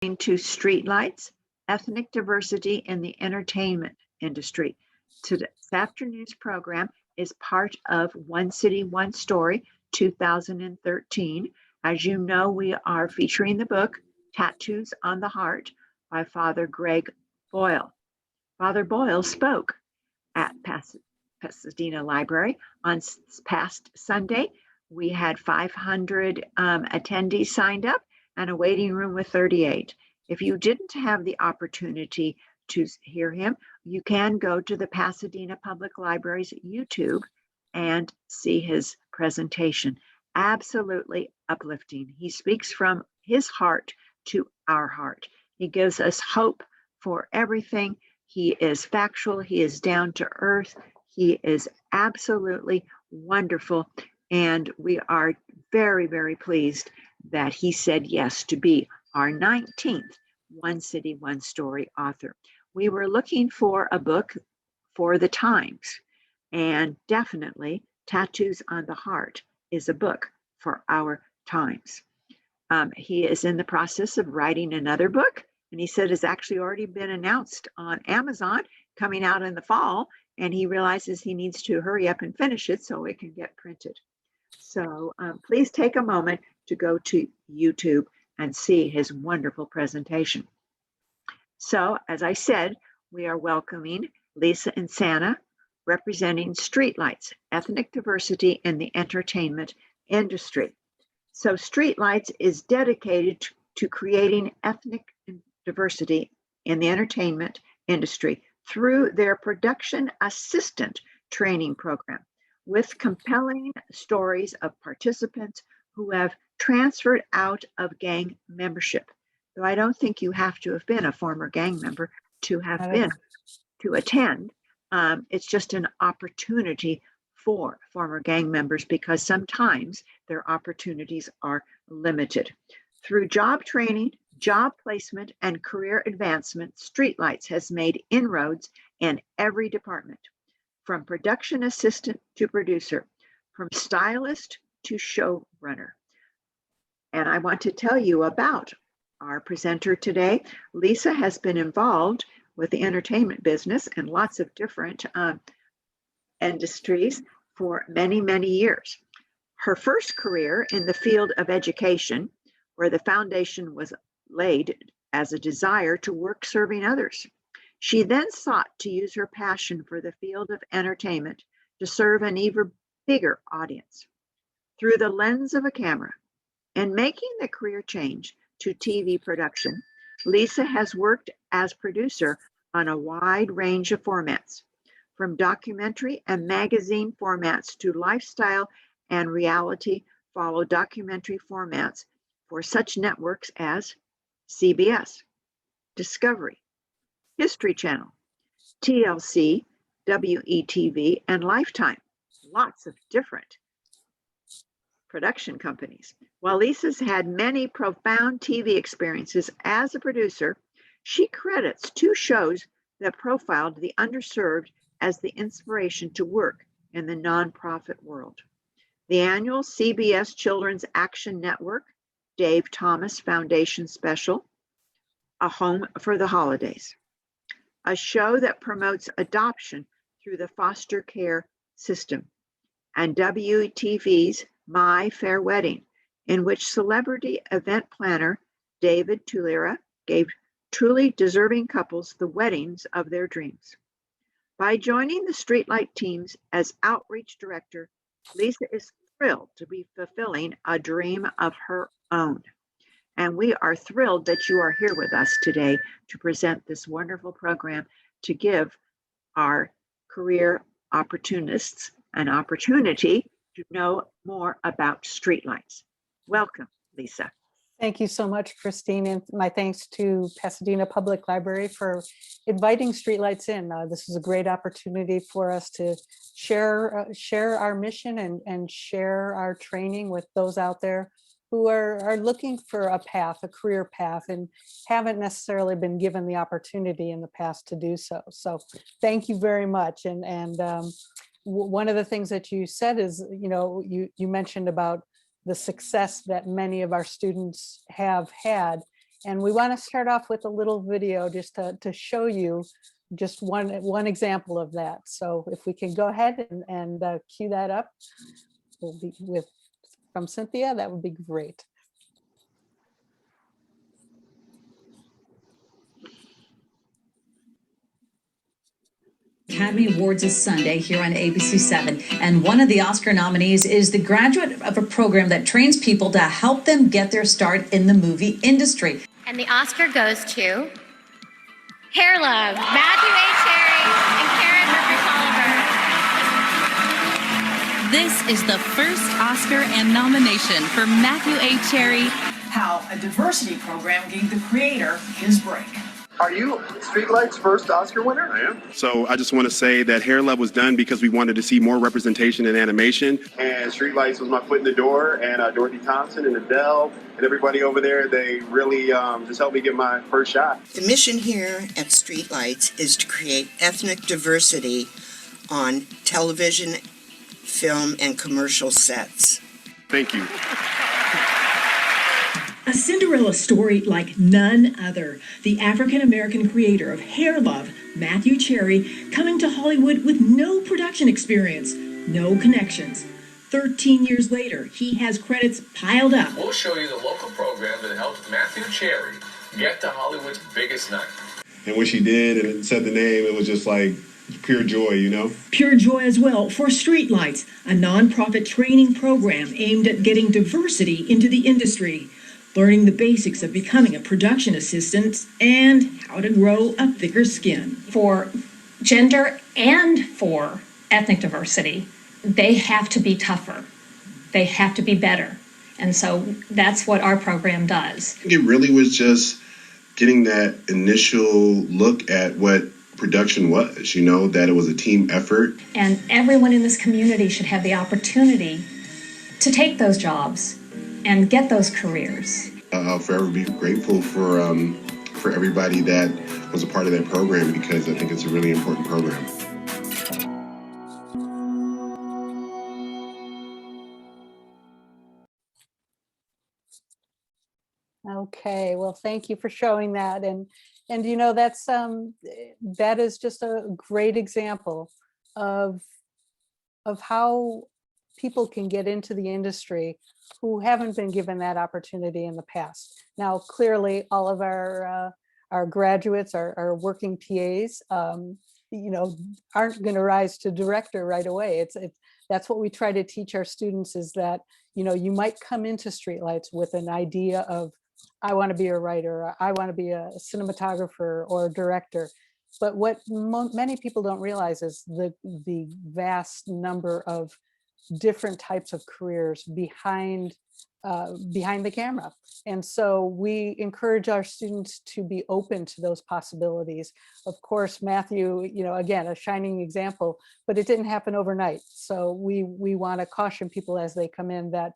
To Streetlights, Ethnic Diversity in the Entertainment Industry. This afternoon's program is part of One City, One Story 2013. As you know, we are featuring the book Tattoos on the Heart by Father Greg Boyle. Father Boyle spoke at Pasadena Library on past Sunday. We had 500 attendees signed up and a waiting room with 38. If you didn't have the opportunity to hear him, you can go to the Pasadena Public Library's YouTube and see his presentation. Absolutely uplifting. He speaks from his heart to our heart. He gives us hope for everything. He is factual. He is down to earth. He is absolutely wonderful. And we are very, very pleased that he said yes to be our 19th One City, One Story author. We were looking for a book for the times, and definitely Tattoos on the Heart is a book for our times. He is in the process of writing another book, and he said it's actually already been announced on Amazon, coming out in the fall, and he realizes he needs to hurry up and finish it so it can get printed. So please take a moment to go to YouTube and see his wonderful presentation. So, as I said, we are welcoming Lisa Insana, representing Streetlights, Ethnic Diversity in the Entertainment Industry. So Streetlights is dedicated to creating ethnic diversity in the entertainment industry through their production assistant training program, with compelling stories of participants who have transferred out of gang membership. Though I don't think you have to have been a former gang member to have been to attend. It's just an opportunity for former gang members because sometimes their opportunities are limited. Through job training, job placement, and career advancement, Streetlights has made inroads in every department, from production assistant to producer, from stylist to showrunner. And I want to tell you about our presenter today. Lisa has been involved with the entertainment business and lots of different industries for many, many years. Her first career in the field of education, where the foundation was laid as a desire to work serving others. She then sought to use her passion for the field of entertainment to serve an even bigger audience. Through the lens of a camera, and making the career change to TV production, Lisa has worked as producer on a wide range of formats, from documentary and magazine formats to lifestyle and reality follow documentary formats for such networks as CBS, Discovery, History Channel, TLC, WETV, and Lifetime. Lots of different production companies. While Lisa's had many profound TV experiences as a producer, she credits two shows that profiled the underserved as the inspiration to work in the nonprofit world. The annual CBS Children's Action Network, Dave Thomas Foundation Special, A Home for the Holidays, a show that promotes adoption through the foster care system, and WTV's My Fair Wedding, in which celebrity event planner David Tulera gave truly deserving couples the weddings of their dreams. By joining the Streetlight teams as outreach director, Lisa is thrilled to be fulfilling a dream of her own. And we are thrilled that you are here with us today to present this wonderful program to give our career opportunists an opportunity to know more about Streetlights. Welcome, Lisa. Thank you so much, Christine, and my thanks to Pasadena Public Library for inviting Streetlights in. This is a great opportunity for us to share our mission and share our training with those out there who are looking for a path, a career path, and haven't necessarily been given the opportunity in the past to do so. So thank you very much. And one of the things that you said is, you mentioned about the success that many of our students have had And we want to start off with a little video just to show you just one example of that. So if we can go ahead and cue that up, we'll be from Cynthia, that would be great. Academy Awards is Sunday here on ABC7, and one of the Oscar nominees is the graduate of a program that trains people to help them get their start in the movie industry. And the Oscar goes to Hair Love, Matthew A. Cherry, and Karen Murphy-Oliver. This is the first Oscar and nomination for Matthew A. Cherry. How a diversity program gave the creator his break. Are you Streetlights' first Oscar winner? I am. So I just want to say that Hair Love was done because we wanted to see more representation in animation. And Streetlights was my foot in the door, and Dorothy Thompson and Adele and everybody over there, they really just helped me get my first shot. The mission here at Streetlights is to create ethnic diversity on television, film, and commercial sets. Thank you. A Cinderella story like none other. The African-American creator of Hair Love, Matthew Cherry, coming to Hollywood with no production experience, no connections. 13 years later, he has credits piled up. We'll show you the local program that helped Matthew Cherry get to Hollywood's biggest night. And when she did and said the name, it was just like pure joy, you know? Pure joy as well for Streetlights, a nonprofit training program aimed at getting diversity into the industry, learning the basics of becoming a production assistant and how to grow a thicker skin. For gender and for ethnic diversity, they have to be tougher. They have to be better. And so that's what our program does. It really was just getting that initial look at what production was, you know, that it was a team effort. And everyone in this community should have the opportunity to take those jobs and get those careers. I'll forever be grateful for everybody that was a part of that program, because I think it's a really important program. Okay, well, thank you for showing that. And you know, that is just a great example of how people can get into the industry who haven't been given that opportunity in the past. Now, clearly, all of our graduates, our working PAs, you know, aren't going to rise to director right away. That's what we try to teach our students, is that, you know, you might come into Streetlights with an idea of, I want to be a writer, or I want to be a cinematographer or a director. But what many people don't realize is the vast number of different types of careers behind the camera. And so we encourage our students to be open to those possibilities. Of course, Matthew, you know, again, a shining example, but it didn't happen overnight. So we want to caution people as they come in that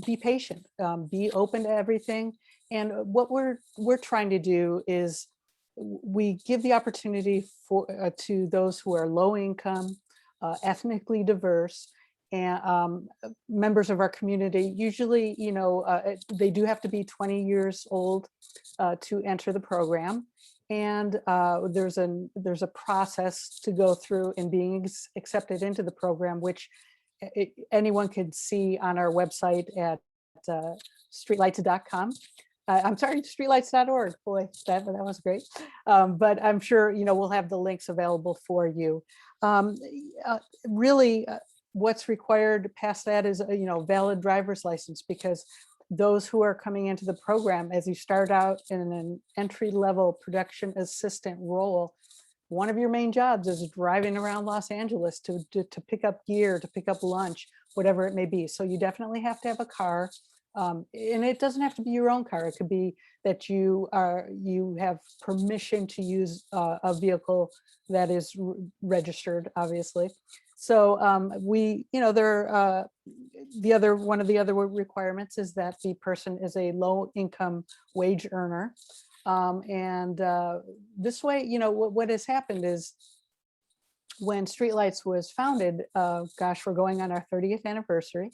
be patient, be open to everything. And what we're trying to do is we give the opportunity for to those who are low income, ethnically diverse, and members of our community. Usually, you know, they do have to be 20 years old to enter the program. And there's a process to go through in being accepted into the program, which anyone could see on our website at streetlights.com. I'm sorry, streetlights.org. Boy, that was great. But I'm sure, you know, we'll have the links available for you. Really, what's required past that is a, you know, valid driver's license, because those who are coming into the program, as you start out in an entry-level production assistant role, one of your main jobs is driving around Los Angeles to pick up gear, to pick up lunch, whatever it may be. So you definitely have to have a car. And it doesn't have to be your own car. It could be that you have permission to use a vehicle that is registered, obviously. So you know, one of the other requirements is that the person is a low income wage earner. This way, you know, what has happened is when Streetlights was founded, gosh, we're going on our 30th anniversary.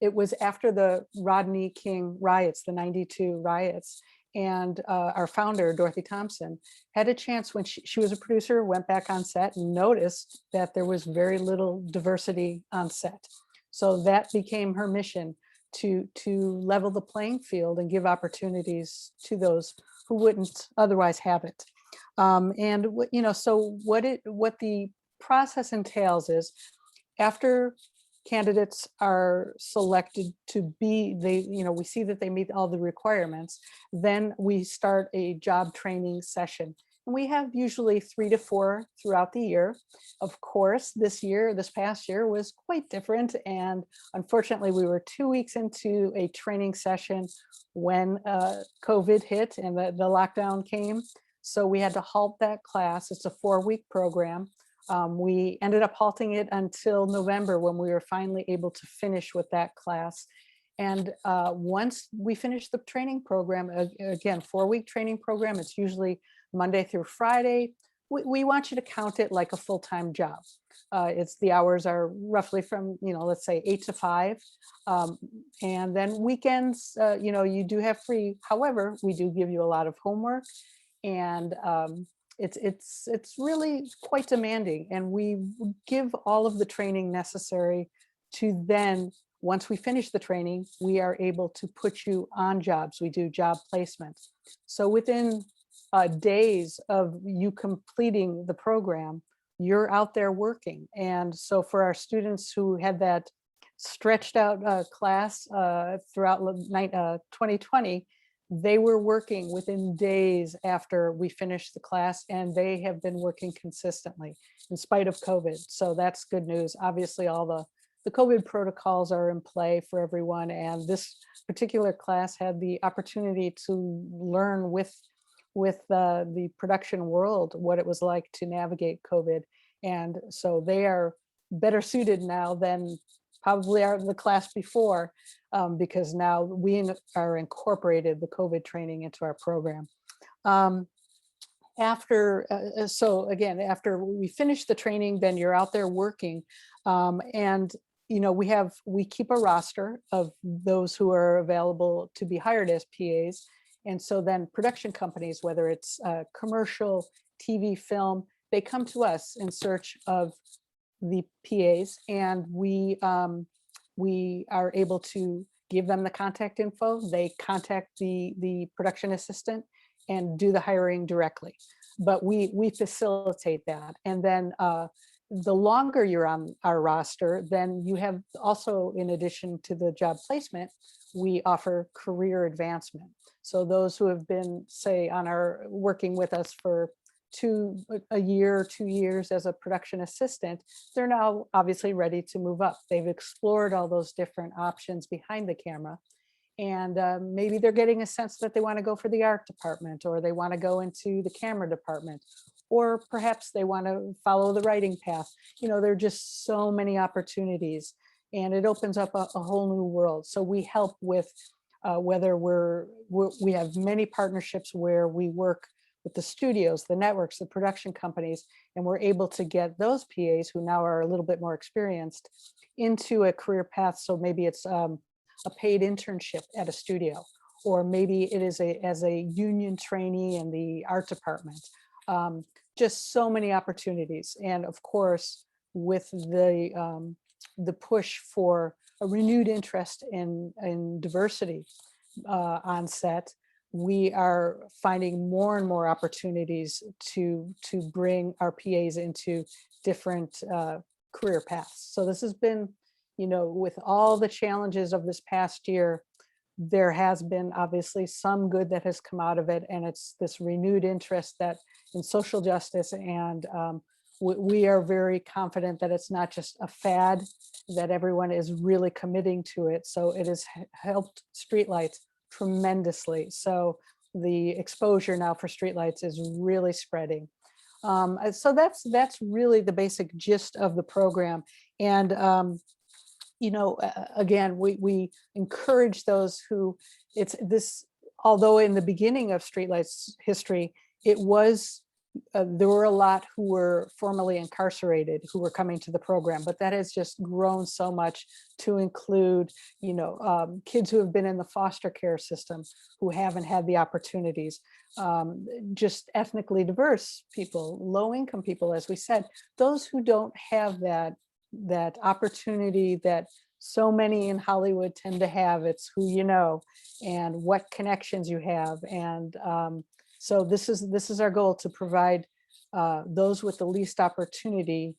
It was after the Rodney King riots, the 92 riots. And our founder, Dorothy Thompson, had a chance when she was a producer, went back on set and noticed that there was very little diversity on set. So that became her mission, to level the playing field and give opportunities to those who wouldn't otherwise have it. So what the process entails is, after candidates are selected to be, we see that they meet all the requirements, then we start a job training session. And we have usually 3 to 4 throughout the year. Of course, this past year was quite different. And unfortunately, we were 2 weeks into a training session when COVID hit and the lockdown came. So we had to halt that class. It's a 4-week program. We ended up halting it until November, when we were finally able to finish with that class. And once we finished the training program, again, 4-week training program, it's usually Monday through Friday. We want you to count it like a full-time job. The hours are roughly from, let's say 8 to 5. And then weekends, you do have free. However, we do give you a lot of homework, and it's really quite demanding. And we give all of the training necessary to then, once we finish the training, we are able to put you on jobs. We do job placements. So within days of you completing the program, you're out there working. And so for our students who had that stretched out class throughout 2020, they were working within days after we finished the class, and they have been working consistently in spite of COVID. So that's good news. Obviously, all the COVID protocols are in play for everyone. And this particular class had the opportunity to learn with the production world what it was like to navigate COVID. And so they are better suited now than probably the class before, because now we are incorporated the COVID training into our program. After we finish the training, then you're out there working. And we keep a roster of those who are available to be hired as PAs. And so then production companies, whether it's commercial, TV, film, they come to us in search of the PAs, and we are able to give them the contact info. They contact the production assistant and do the hiring directly. But we facilitate that. And then the longer you're on our roster, then you have also, in addition to the job placement, we offer career advancement. So those who have been, say, working with us for a year, 2 years as a production assistant, they're now obviously ready to move up. They've explored all those different options behind the camera. And maybe they're getting a sense that they want to go for the art department, or they want to go into the camera department, or perhaps they want to follow the writing path. There are just so many opportunities, and it opens up a whole new world. So we help with whether we have many partnerships where we work with the studios, the networks, the production companies, and we're able to get those PAs who now are a little bit more experienced into a career path. So maybe it's a paid internship at a studio, or maybe it is as a union trainee in the art department. Just so many opportunities. And of course, with the push for a renewed interest in diversity on set, we are finding more and more opportunities to bring our PAs into different career paths. So this has been, with all the challenges of this past year, there has been obviously some good that has come out of it. And it's this renewed interest that in social justice. And we are very confident that it's not just a fad, that everyone is really committing to it. So it has helped Streetlights tremendously. So the exposure now for Streetlights is really spreading. So that's really the basic gist of the program. And again, we encourage those who, although in the beginning of Streetlights history, it was there were a lot who were formerly incarcerated who were coming to the program, but that has just grown so much to include, kids who have been in the foster care system who haven't had the opportunities, just ethnically diverse people, low-income people, as we said, those who don't have that opportunity that so many in Hollywood tend to have. It's who you know and what connections you have. And so this is our goal, to provide those with the least opportunity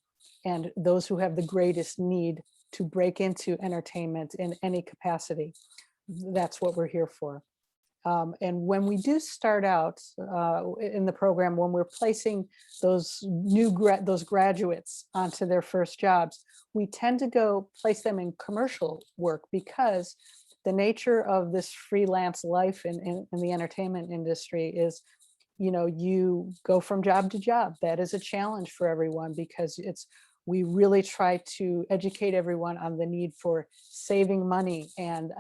and those who have the greatest need to break into entertainment in any capacity. That's what we're here for. And when we do start out in the program, when we're placing those those graduates onto their first jobs, we tend to go place them in commercial work, because the nature of this freelance life in the entertainment industry is, you go from job to job. That is a challenge for everyone, because we really try to educate everyone on the need for saving money and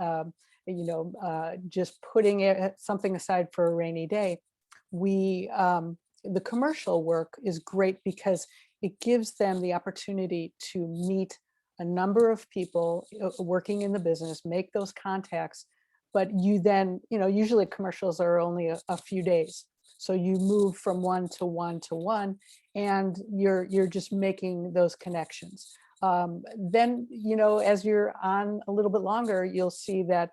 just putting something aside for a rainy day. The commercial work is great because it gives them the opportunity to meet a number of people working in the business, make those contacts, but you then, usually commercials are only a few days. So you move from one to one to one, and you're just making those connections. Then, as you're on a little bit longer, you'll see that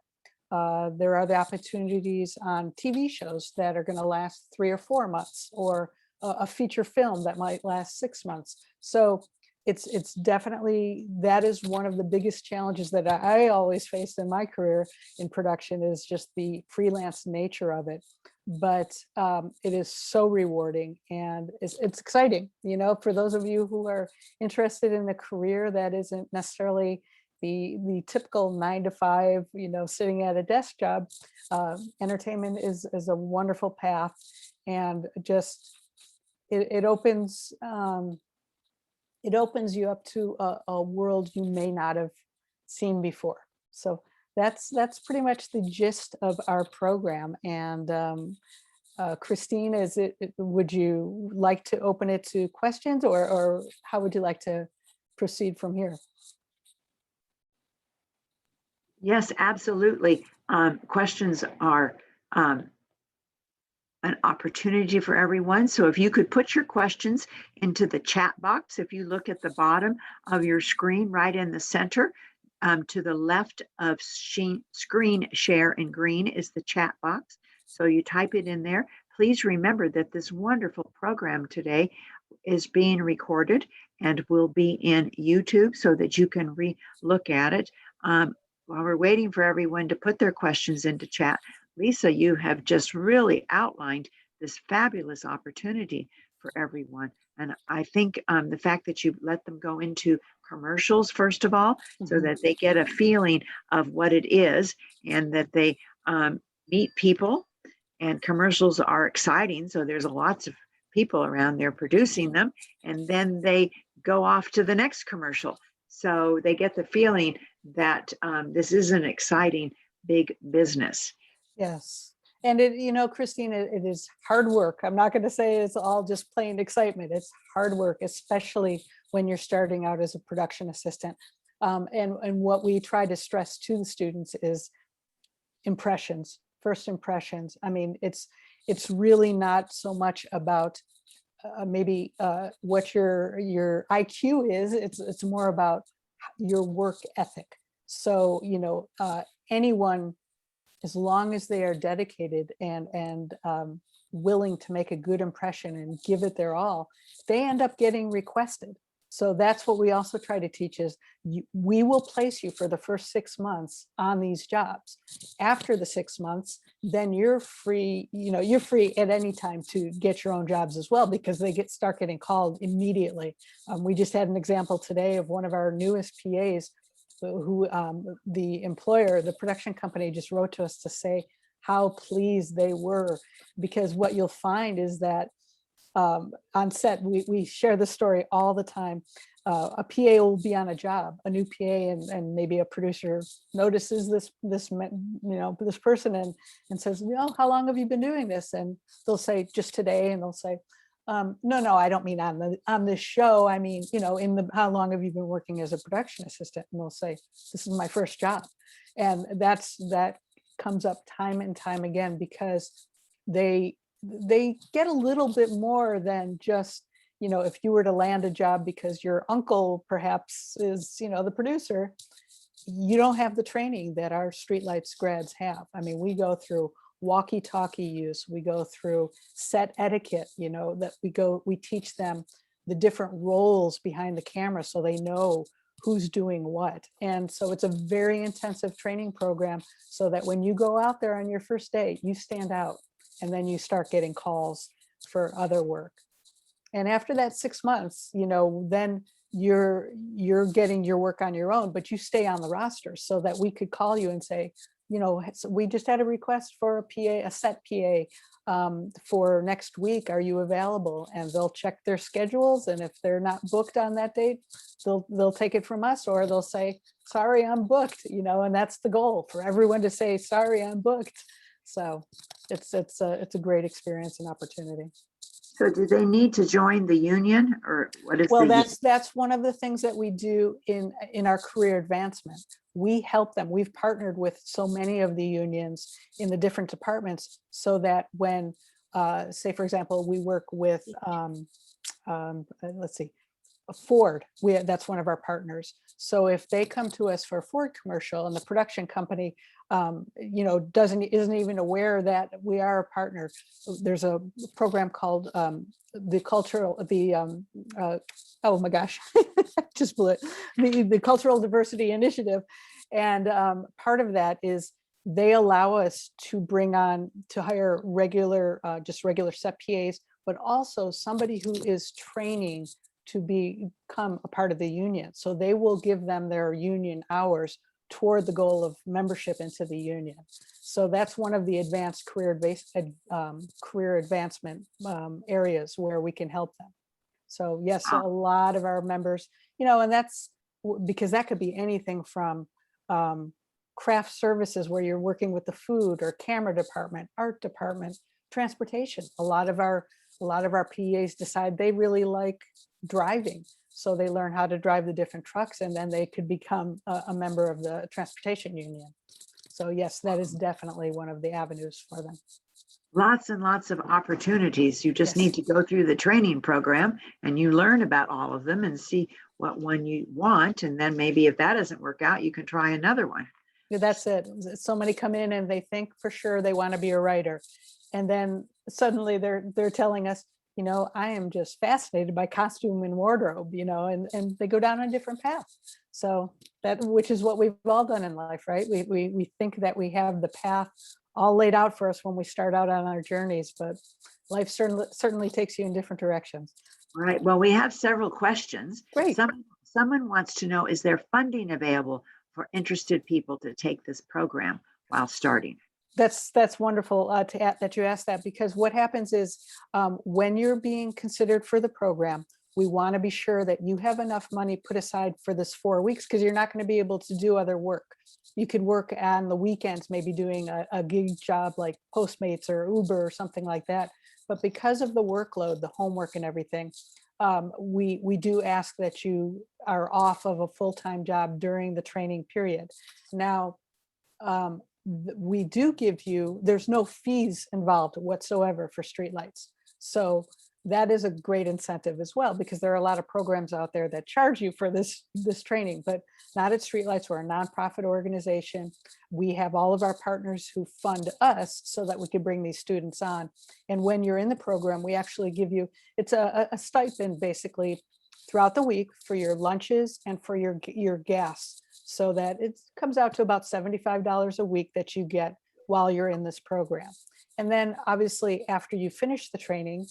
there are the opportunities on TV shows that are going to last 3 or 4 months, or a feature film that might last 6 months. So it's definitely, that is one of the biggest challenges that I always faced in my career in production, is just the freelance nature of it. But it is so rewarding, and it's exciting, for those of you who are interested in a career that isn't necessarily the typical 9 to 5, sitting at a desk job. Entertainment is a wonderful path, and just it opens you up to a world you may not have seen before. So that's pretty much the gist of our program. And Christine, would you like to open it to questions, or how would you like to proceed from here? Yes, absolutely. Questions are an opportunity for everyone. So if you could put your questions into the chat box, if you look at the bottom of your screen, right in the center, to the left of screen share in green is the chat box. So you type it in there. Please remember that this wonderful program today is being recorded and will be in YouTube so that you can look at it. While we're waiting for everyone to put their questions into chat, Lisa, you have just really outlined this fabulous opportunity for everyone. And I think the fact that you let them go into commercials, first of all, so that they get a feeling of what it is, and that they meet people, and commercials are exciting. So there's lots of people around there producing them, and then they go off to the next commercial. So they get the feeling that this is an exciting big business. Yes. And Christine, it is hard work. I'm not going to say it's all just plain excitement. It's hard work, especially when you're starting out as a production assistant. And what we try to stress to the students is impressions, first impressions. I mean, it's really not so much about maybe what your IQ is. It's more about your work ethic. So, anyone, as long as they are dedicated and willing to make a good impression and give it their all, they end up getting requested. So that's what we also try to teach is we will place you for the first 6 months on these jobs. After the 6 months, then you're free, you're free at any time to get your own jobs as well, because they start getting called immediately. We just had an example today of one of our newest PAs who the employer, the production company, just wrote to us to say how pleased they were, because what you'll find is that on set, we share this story all the time. A PA will be on a job, a new PA, and maybe a producer notices this person and says, how long have you been doing this? And they'll say, just today. And they'll say, No, I don't mean on the show. I mean, how long have you been working as a production assistant? And they'll say, this is my first job. And that comes up time and time again, because they get a little bit more than just, if you were to land a job because your uncle perhaps is, the producer, you don't have the training that our Streetlights grads have. I mean, we go through walkie-talkie use, we go through set etiquette, that we teach them the different roles behind the camera so they know who's doing what. And so it's a very intensive training program, so that when you go out there on your first day, you stand out, and then you start getting calls for other work. And after that 6 months, then you're getting your work on your own, but you stay on the roster, so that we could call you and say, so we just had a request for a PA, a set PA for next week. Are you available? And they'll check their schedules. And if they're not booked on that date, they'll take it from us, or they'll say, sorry, I'm booked, and that's the goal, for everyone to say, sorry, I'm booked. So it's a great experience and opportunity. So do they need to join the union, or what is Well, the? that's one of the things that we do in our career advancement. We help them. We've partnered with so many of the unions in the different departments, so that when, say, for example, we work with, let's see, Ford, that's one of our partners. So if they come to us for a Ford commercial, and the production company, isn't even aware that we are a partner, there's a program called oh my gosh, just blew it, the Cultural Diversity Initiative. And part of that is they allow us to hire just regular set PAs, but also somebody who is training to become a part of the union. So they will give them their union hours toward the goal of membership into the union. So that's one of the advanced career advancement areas where we can help them. So yes, a lot of our members, and that's because that could be anything from craft services, where you're working with the food or camera department, art department, transportation. A lot of our PAs decide they really like driving, so they learn how to drive the different trucks, and then they could become a member of the transportation union. So yes, that is definitely one of the avenues for them. Lots and lots of opportunities. You just need to go through the training program, and you learn about all of them and see what one you want. And then maybe if that doesn't work out, you can try another one. That's it. So many come in and they think for sure they want to be a writer. And then suddenly they're telling us, I am just fascinated by costume and wardrobe, and they go down a different path. So which is what we've all done in life, right? We think that we have the path all laid out for us when we start out on our journeys, but life certainly takes you in different directions. Right. Well, we have several questions. Great. Someone wants to know, is there funding available for interested people to take this program while starting? That's wonderful that you asked that, because what happens is when you're being considered for the program, we want to be sure that you have enough money put aside for this 4 weeks, because you're not going to be able to do other work. You could work on the weekends, maybe doing a gig job like Postmates or Uber or something like that. But because of the workload, the homework and everything, we do ask that you are off of a full-time job during the training period. Now, we do give you, there's no fees involved whatsoever for Streetlights. So that is a great incentive as well, because there are a lot of programs out there that charge you for this training, but not at Streetlights. We're a nonprofit organization. We have all of our partners who fund us so that we can bring these students on. And when you're in the program, we actually give you, it's a stipend basically throughout the week for your lunches and for your gas, so that it comes out to about $75 a week that you get while you're in this program. And then obviously after you finish the training,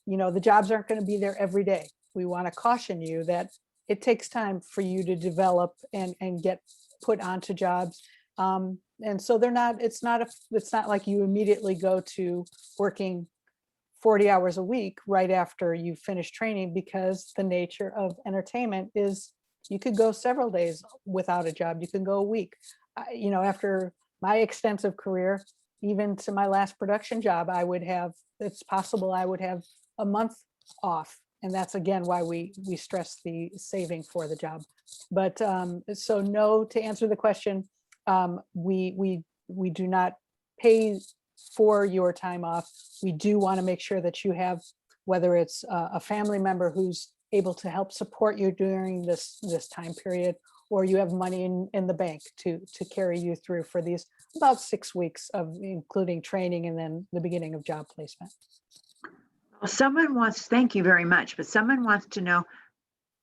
the jobs aren't going to be there every day. We want to caution you that it takes time for you to develop and get put onto jobs. And so it's not like you immediately go to working 40 hours a week right after you finish training, because the nature of entertainment is you could go several days without a job. You can go a week. After my extensive career, even to my last production job, it's possible I would have a month off. And that's again why we stress the saving for the job. But so no, to answer the question, we do not pay for your time off. We do want to make sure that you have, whether it's a family member who's able to help support you during this time period, or you have money in the bank to carry you through for these about 6 weeks of including training and then the beginning of job placement. Well, someone wants, thank you very much, but someone wants to know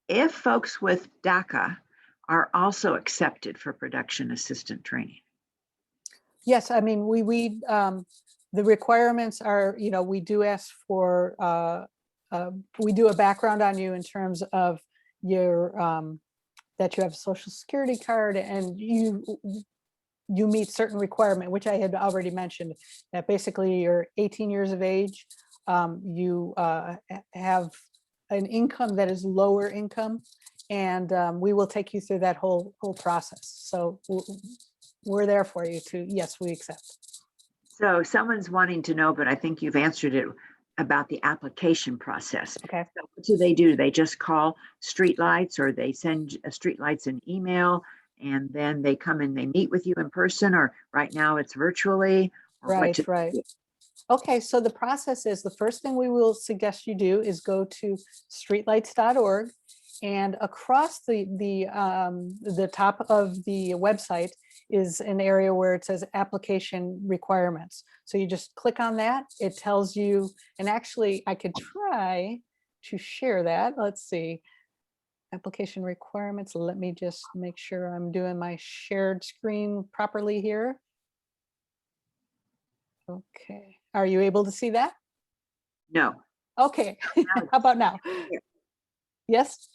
if folks with DACA are also accepted for production assistant training. Yes, I mean, the requirements are, we do ask for, we do a background on you in terms of your, that you have a social security card and you meet certain requirement, which I had already mentioned, that basically you're 18 years of age, you have an income that is lower income, and we will take you through that whole process. So we're there for you to, yes, we accept. So someone's wanting to know, but I think you've answered it, about the application process. Okay. So what do they do? They just call Streetlights, or they send Streetlights an email, and then they come and they meet with you in person, or right now it's virtually? Right. Okay, so the process is, the first thing we will suggest you do is go to streetlights.org, and across the top of the website is an area where it says application requirements. So you just click on that. It tells you, and actually I could try to share that. Let's see. Application requirements. Let me just make sure I'm doing my shared screen properly here. Okay. Are you able to see that? No. Okay. How about now? Yes?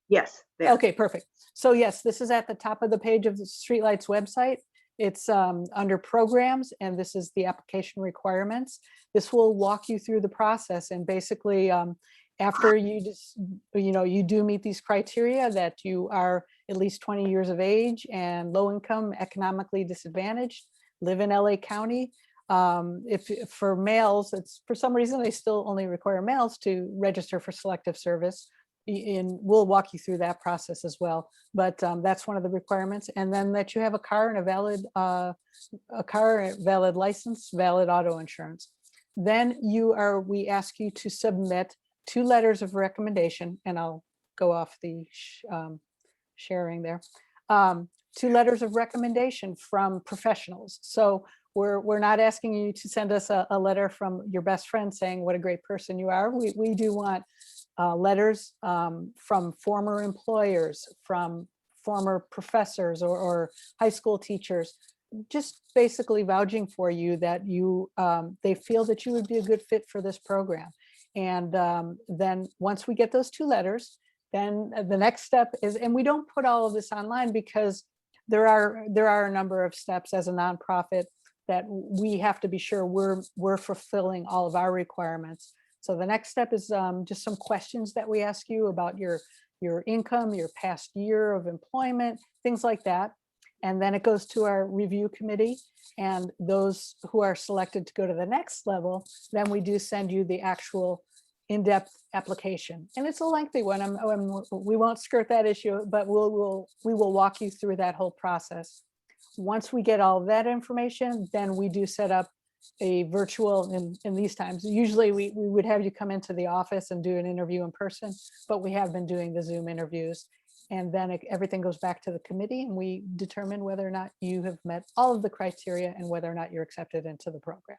Yes. There. Okay, perfect. So yes, this is at the top of the page of the Streetlights website. It's under programs, and this is the application requirements. This will walk you through the process, and basically after you just, you do meet these criteria that you are at least 20 years of age and low income, economically disadvantaged, live in LA County. If for males, it's for some reason they still only require males to register for selective service. We'll walk you through that process as well, but that's one of the requirements. And then that you have a car and a valid license, valid auto insurance. Then we ask you to submit 2 letters of recommendation, and I'll go off the sharing there. 2 letters of recommendation from professionals. So we're not asking you to send us a letter from your best friend saying what a great person you are. We do want letters from former employers, from former professors or high school teachers, just basically vouching for you that they feel that you would be a good fit for this program. And then once we get those 2 letters, then the next step is, and we don't put all of this online because there are a number of steps as a nonprofit that we have to be sure we're fulfilling all of our requirements. So the next step is just some questions that we ask you about your income, your past year of employment, things like that. And then it goes to our review committee, and those who are selected to go to the next level, then we do send you the actual in-depth application. And it's a lengthy one. We won't skirt that issue, but we will walk you through that whole process. Once we get all of that information, then we do set up a virtual, in these times. Usually we would have you come into the office and do an interview in person, but we have been doing the Zoom interviews. And then everything goes back to the committee, and we determine whether or not you have met all of the criteria and whether or not you're accepted into the program.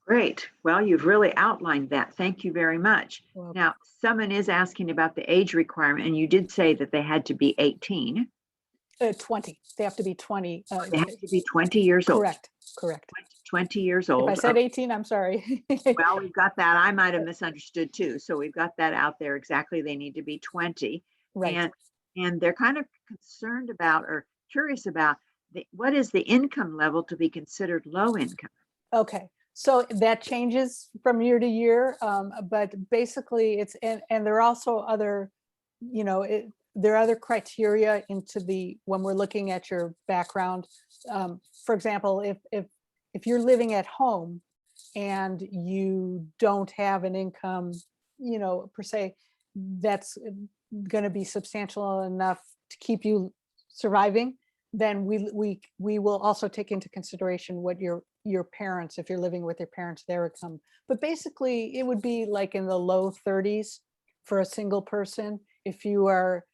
Great. Well, you've really outlined that. Thank you very much. Now, someone is asking about the age requirement, and you did say that they had to be 18. 20. They have to be 20. They have to be 20 years old. Correct. 20 years old. If I said 18, I'm sorry. Well, we've got that. I might have misunderstood too. So we've got that out there. Exactly. They need to be 20. Right. And they're kind of concerned about, or curious about, what is the income level to be considered low income? Okay. So that changes from year to year. But basically it's, and there are also other, there are other criteria when we're looking at your background. For example, if you're living at home and you don't have an income, per se, that's going to be substantial enough to keep you surviving, then we will also take into consideration what your parents, if you're living with your parents, their income. But basically, it would be like in the low 30s for a single person. If you are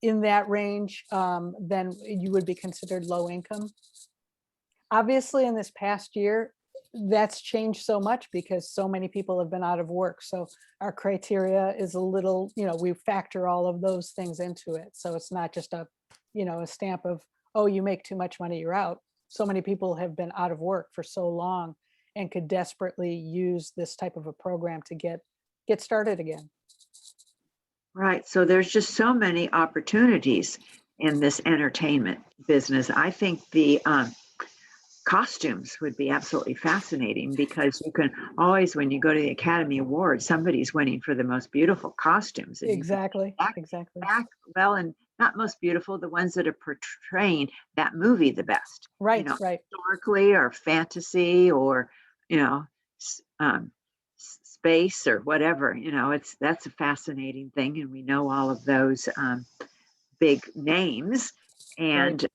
in that range, then you would be considered low income. Obviously, in this past year, that's changed so much because so many people have been out of work. So our criteria is a little, we factor all of those things into it. So it's not just a stamp of, oh, you make too much money, you're out. So many people have been out of work for so long and could desperately use this type of a program to get started again. Right. So there's just so many opportunities in this entertainment business. I think the costumes would be absolutely fascinating because you can always, when you go to the Academy Awards, somebody's winning for the most beautiful costumes. And Exactly. well, and not most beautiful, the ones that are portraying that movie the best. Right. Historically or fantasy or, space or whatever, that's a fascinating thing. And we know all of those big names. And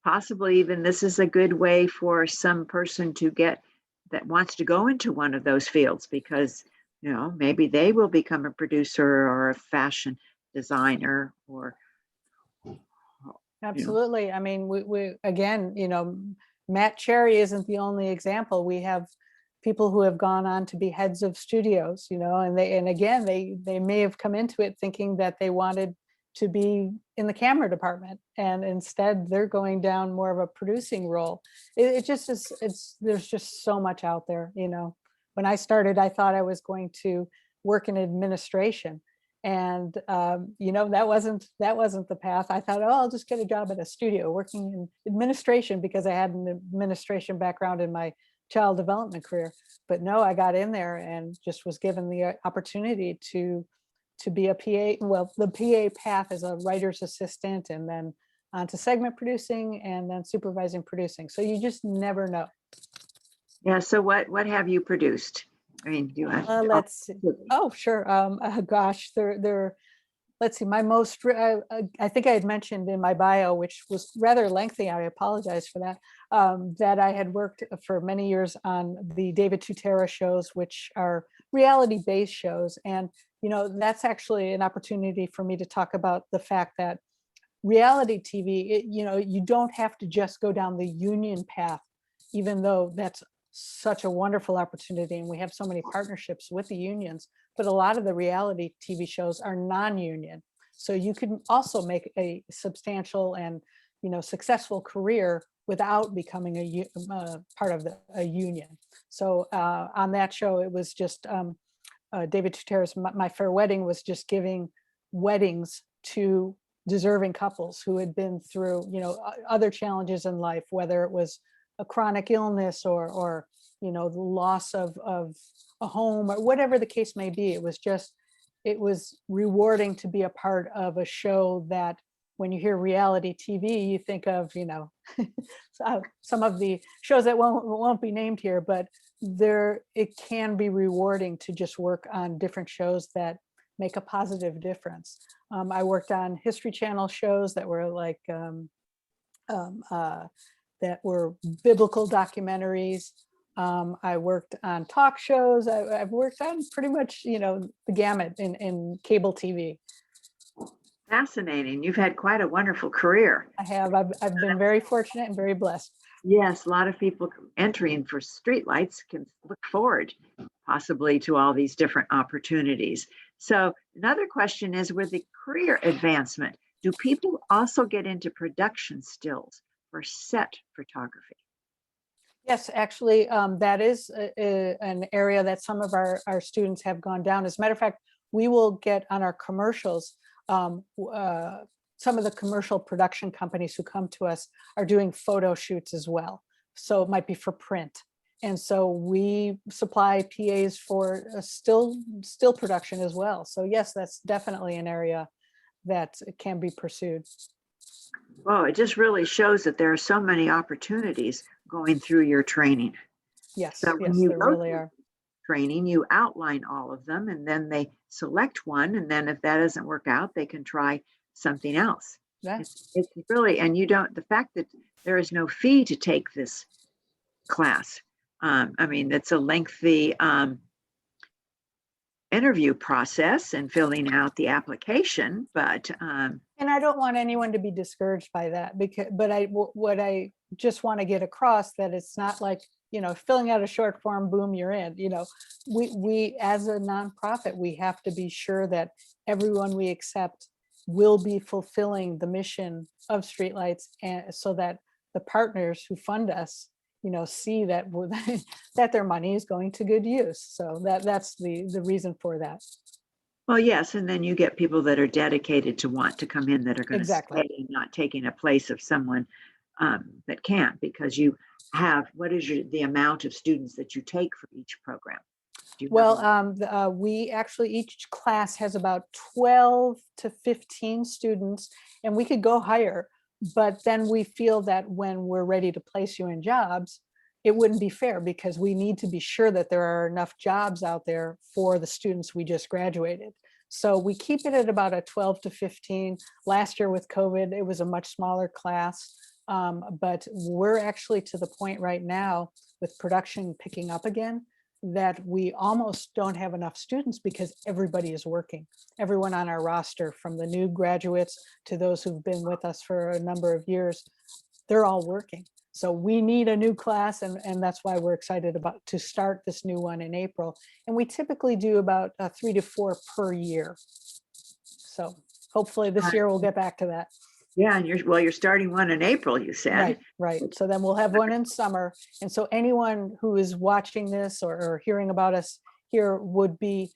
possibly even this is a good way for some person to get that wants to go into one of those fields because, maybe they will become a producer or a fashion designer or. Absolutely. I mean, we again, Matt Cherry isn't the only example. We have people who have gone on to be heads of studios, and they may have come into it thinking that they wanted to be in the camera department, and instead they're going down more of a producing role. It just is. There's just so much out there. When I started, I thought I was going to work in administration, and that wasn't the path. I thought, oh, I'll just get a job at a studio working in administration because I had an administration background in my child development career. But no, I got in there and just was given the opportunity to be a PA. Well, the PA path as a writer's assistant, and then onto segment producing, and then supervising producing. So you just never know. Yeah. So what have you produced? I mean, do you have? Let's see. Oh, sure. Gosh, let's see. My most, I think I had mentioned in my bio, which was rather lengthy. I apologize for that. That I had worked for many years on the David Tutera shows, which are reality-based shows, and that's actually an opportunity for me to talk about the fact that reality TV, you don't have to just go down the union path, even though that's such a wonderful opportunity, and we have so many partnerships with the unions, but a lot of the reality TV shows are non-union. So you can also make a substantial and successful career without becoming a part of a union. So on that show, it was just David Tutera's My Fair Wedding was just giving weddings to deserving couples who had been through other challenges in life, whether it was a chronic illness or the loss of a home or whatever the case may be. It was rewarding to be a part of a show that when you hear reality TV, you think of some of the shows that won't be named here, but it can be rewarding to just work on different shows that make a positive difference. I worked on History Channel shows that were like that were biblical documentaries. I worked on talk shows. I've worked on pretty much, the gamut in cable TV. Fascinating. You've had quite a wonderful career. I have. I've been very fortunate and very blessed. Yes, a lot of people entering for Streetlights can look forward possibly to all these different opportunities. So another question is, with the career advancement, do people also get into production stills for set photography? Yes, actually, that is an area that some of our students have gone down. As a matter of fact, we will get on our commercials. Some of the commercial production companies who come to us are doing photo shoots as well. So it might be for print. And so we supply PAs for still production as well. So yes, that's definitely an area that can be pursued. Well, it just really shows that there are so many opportunities going through your training. Yes, So when yes, you there go really through are. training, you outline all of them, and then they select one, and then if that doesn't work out, they can try something else. Yeah. It's really, and you don't, the fact that there is no fee to take this class. I mean, it's a lengthy interview process and filling out the application, but And I don't want anyone to be discouraged by that, because, but what I just want to get across, that it's not like, filling out a short form, boom, you're in. We as a nonprofit, we have to be sure that everyone we accept will be fulfilling the mission of Streetlights, and so that the partners who fund us, see that that their money is going to good use. So that's the reason for that. well, yes, and then you get people that are dedicated to want to come in, that are going to Exactly. stay, not taking a place of someone that can't, because you have, what is the amount of students that you take for each program? Do you have Well, we actually, each class has about 12 to 15 students, and we could go higher, but then we feel that when we're ready to place you in jobs, it wouldn't be fair, because we need to be sure that there are enough jobs out there for the students we just graduated. So we keep it at about a 12 to 15. Last year with COVID, it was a much smaller class. But we're actually to the point right now, with production picking up again, that we almost don't have enough students, because everybody is working. Everyone on our roster, from the new graduates to those who've been with us for a number of years, they're all working. So we need a new class, and that's why we're excited to start this new one in April. And we typically do about 3 to 4 per year. So hopefully this year we'll get back to that. Yeah, and you're starting one in April, you said. Right. So then we'll have one in summer. And so anyone who is watching this or hearing about us here would be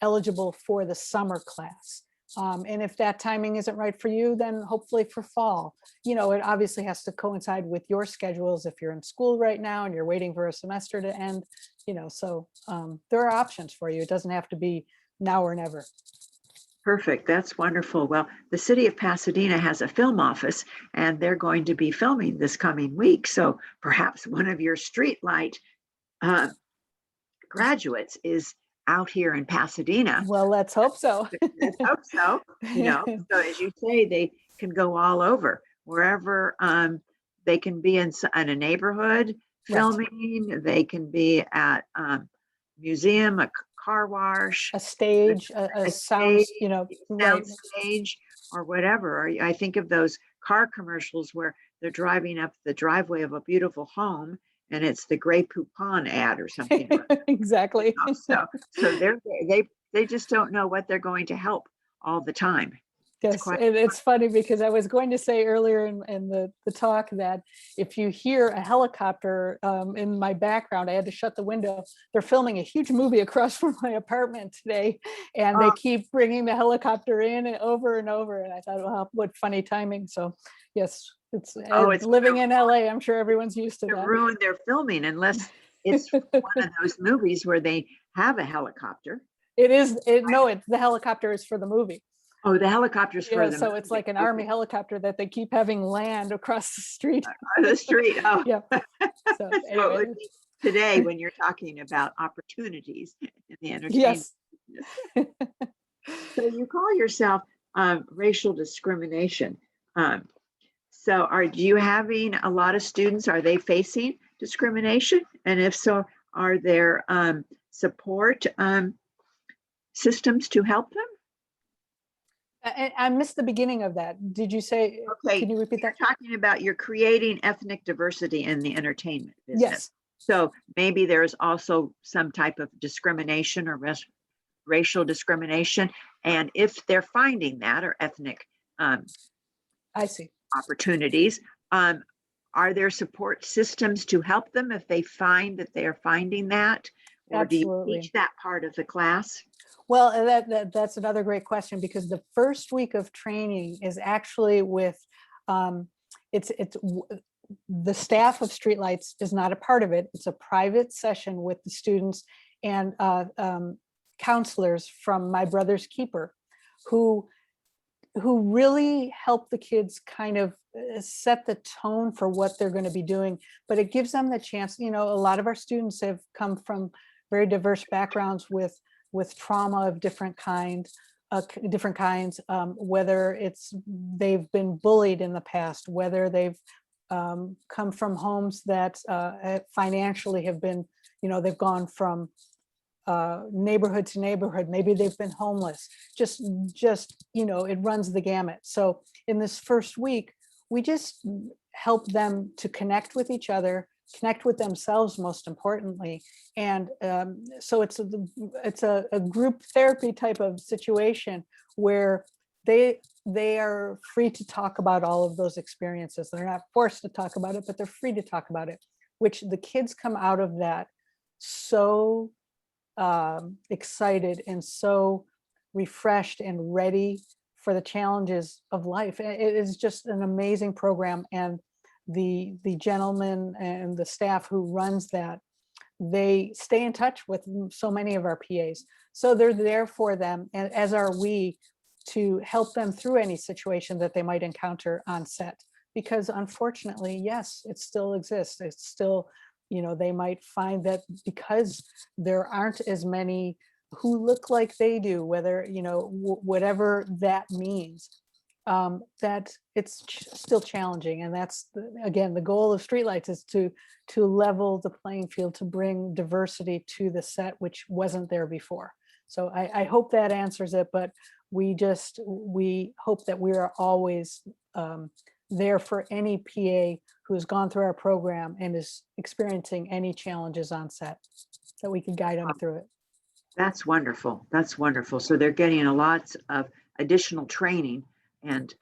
eligible for the summer class. And if that timing isn't right for you, then hopefully for fall. It obviously has to coincide with your schedules. If you're in school right now and you're waiting for a semester to end, so there are options for you. It doesn't have to be now or never. Perfect. That's wonderful. Well, the city of Pasadena has a film office, and they're going to be filming this coming week. So perhaps one of your Streetlight graduates is out here in Pasadena. Well, let's hope so. Let's hope so. So as you say, they can go all over, wherever they can be in a neighborhood filming. They can be at museum, a car wash, a stage, a sound, sound stage, or whatever. Or I think of those car commercials where they're driving up the driveway of a beautiful home, and it's the Grey Poupon ad or something. Exactly. So they just don't know what they're going to help all the time. Yes, and it's funny, because I was going to say earlier in the talk that if you hear a helicopter in my background, I had to shut the window. They're filming a huge movie across from my apartment today, and they keep bringing the helicopter in and over. And I thought, well, what funny timing. So yes, it's living in LA. I'm sure everyone's used to that. Ruin their filming unless it's one of those movies where they have a helicopter. It is. The helicopter is for the movie. Oh, the helicopters for them. So it's like an army helicopter that they keep having land across the street. The street. Oh, yeah. So anyway. Today, when you're talking about opportunities in the entertainment, yes. So you call yourself racial discrimination. So are you having a lot of students? Are they facing discrimination? And if so, are there support systems to help them? I missed the beginning of that. Did you say, okay, can you repeat that? You're talking about you're creating ethnic diversity in the entertainment business. Yes. So maybe there's also some type of discrimination or racial discrimination. And if they're finding that, or ethnic I see. opportunities, are there support systems to help them if they find that they are finding that? Or Absolutely. do you teach that part of the class? Well, that's another great question, because the first week of training is actually with, it's the staff of Streetlights is not a part of it. It's a private session with the students and counselors from My Brother's Keeper, who who really help the kids kind of set the tone for what they're going to be doing. But it gives them the chance, a lot of our students have come from very diverse backgrounds with trauma of different kinds, whether it's they've been bullied in the past, whether they've come from homes that financially have been, they've gone from neighborhood to neighborhood. Maybe they've been homeless. Just it runs the gamut. So in this first week, we just help them to connect with each other, connect with themselves, most importantly. And so it's a group therapy type of situation where they are free to talk about all of those experiences. They're not forced to talk about it, but they're free to talk about it, which the kids come out of that so excited and so refreshed and ready for the challenges of life. It is just an amazing program. And the gentleman and the staff who runs that, they stay in touch with so many of our PAs. So they're there for them, and as are we, to help them through any situation that they might encounter on set. Because unfortunately, yes, it still exists. It's still, they might find that because there aren't as many who look like they do, whether, whatever that means, that it's still challenging. And that's, again, the goal of Streetlights is to level the playing field, to bring diversity to the set, which wasn't there before. So I hope that answers it, but we hope that we are always there for any PA who has gone through our program and is experiencing any challenges on set, that we can guide them through it. That's wonderful. That's wonderful. So they're getting a lot of additional training and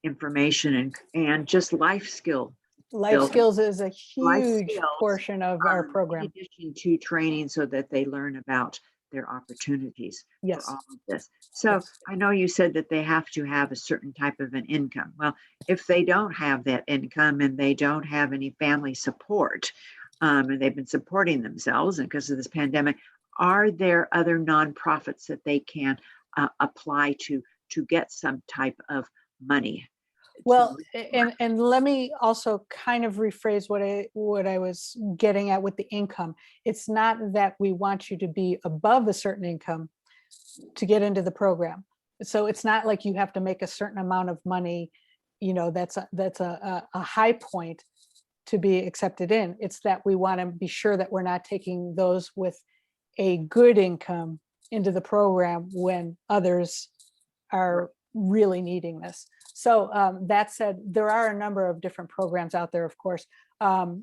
information and just life skills. Life skills is a huge skills, portion of our program. In addition to training, so that they learn about their opportunities Yes. for all of this. So I know you said that they have to have a certain type of an income. Well, if they don't have that income and they don't have any family support, and they've been supporting themselves, and because of this pandemic, are there other nonprofits that they can apply to get some type of money? Well, and let me also kind of rephrase what I was getting at with the income. It's not that we want you to be above a certain income to get into the program. So it's not like you have to make a certain amount of money, that's a high point to be accepted in. It's that we want to be sure that we're not taking those with a good income into the program when others are really needing this. So that said, there are a number of different programs out there, of course. Our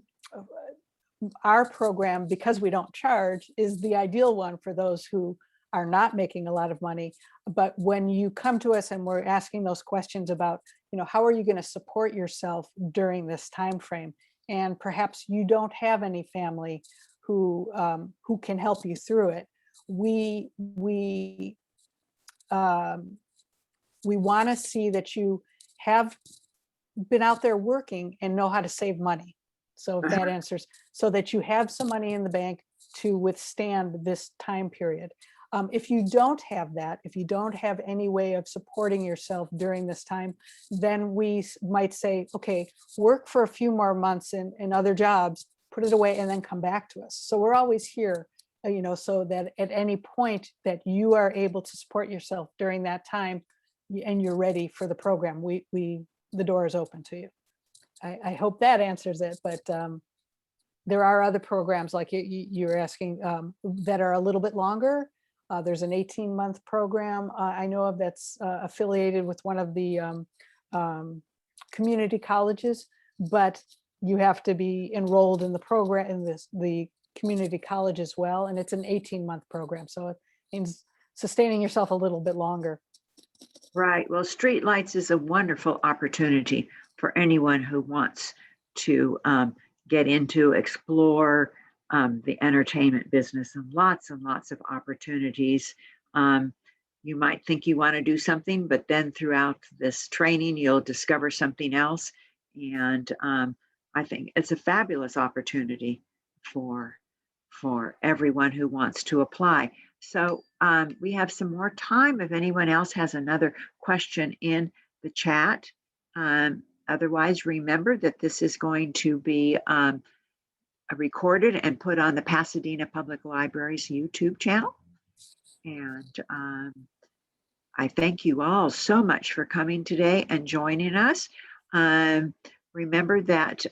program, because we don't charge, is the ideal one for those who are not making a lot of money. But when you come to us and we're asking those questions about, how are you going to support yourself during this time frame? And perhaps you don't have any family who can help you through it. We want to see that you have been out there working and know how to save money. So if that answers, so that you have some money in the bank to withstand this time period. If you don't have that, if you don't have any way of supporting yourself during this time, then we might say, okay, work for a few more months in other jobs, put it away, and then come back to us. So we're always here, so that at any point that you are able to support yourself during that time and you're ready for the program, the door is open to you. I hope that answers it, but there are other programs like you're asking that are a little bit longer. There's an 18-month program I know of that's affiliated with one of the community colleges, but you have to be enrolled in the program in the community college as well, and it's an 18-month program, so it means sustaining yourself a little bit longer. Right. Well, Streetlights is a wonderful opportunity for anyone who wants to get into, explore the entertainment business, and lots of opportunities. You might think you want to do something, but then throughout this training, you'll discover something else. And I think it's a fabulous opportunity for everyone who wants to apply. So we have some more time if anyone else has another question in the chat. Otherwise, remember that this is going to be recorded and put on the Pasadena Public Library's YouTube channel. And I thank you all so much for coming today and joining us. Remember that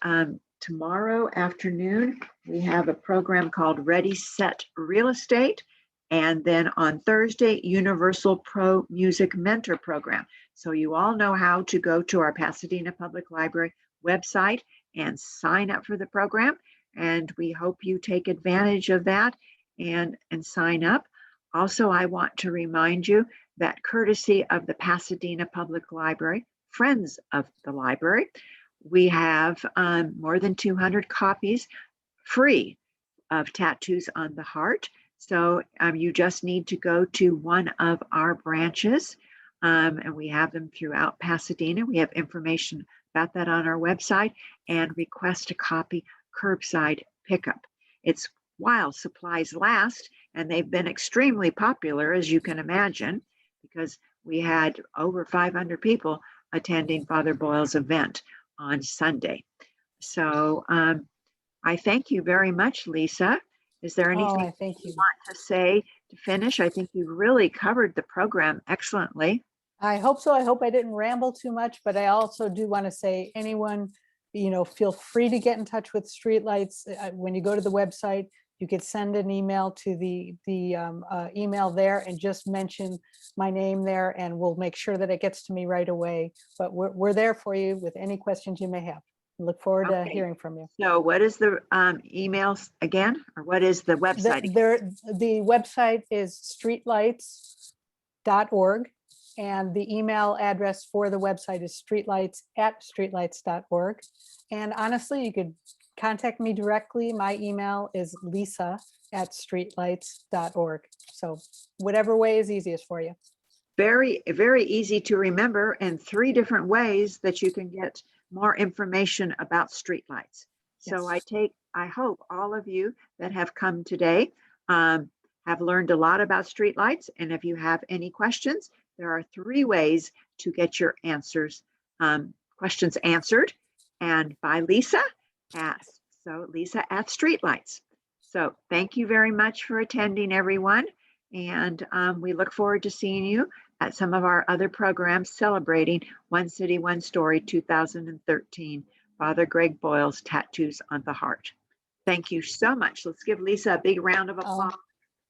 tomorrow afternoon, we have a program called Ready, Set, Real Estate. And then on Thursday, Universal Pro Music Mentor Program. So you all know how to go to our Pasadena Public Library website and sign up for the program. And we hope you take advantage of that and sign up. Also, I want to remind you that courtesy of the Pasadena Public Library, Friends of the Library, we have more than 200 copies free of Tattoos on the Heart. So you just need to go to one of our branches, and we have them throughout Pasadena. We have information about that on our website, and request a copy curbside pickup. It's while supplies last, and they've been extremely popular, as you can imagine, because we had over 500 people attending Father Boyle's event on Sunday. So I thank you very much, Lisa. Is there anything you want to say to finish? I think you really covered the program excellently. I hope so. I hope I didn't ramble too much, but I also do want to say, anyone, feel free to get in touch with Streetlights. When you go to the website, you could send an email to the email there and just mention my name there, and we'll make sure that it gets to me right away. But we're there for you with any questions you may have. Look forward to hearing from you. So what is the emails again, or what is the website? The website is streetlights.org, and the email address for the website is streetlights@streetlights.org. And honestly, you could contact me directly. My email is lisa@streetlights.org. So whatever way is easiest for you. Very, very easy to remember, and 3 different ways that you can get more information about streetlights. So I hope all of you that have come today have learned a lot about streetlights. And if you have any questions, there are 3 ways to get your questions answered, and by Lisa at Streetlights. So thank you very much for attending, everyone. And we look forward to seeing you at some of our other programs celebrating One City, One Story 2013, Father Greg Boyle's Tattoos on the Heart. Thank you so much. Let's give Lisa a big round of applause.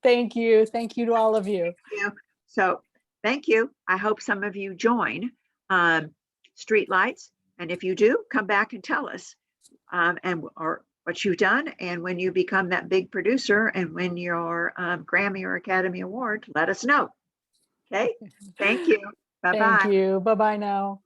Thank you. Thank you to all of you. Thank you. So thank you. I hope some of you join Streetlights. And if you do, come back and tell us or what you've done. And when you become that big producer and win your Grammy or Academy Award, let us know. Okay. Thank you. Bye-bye. Thank you. Bye-bye now.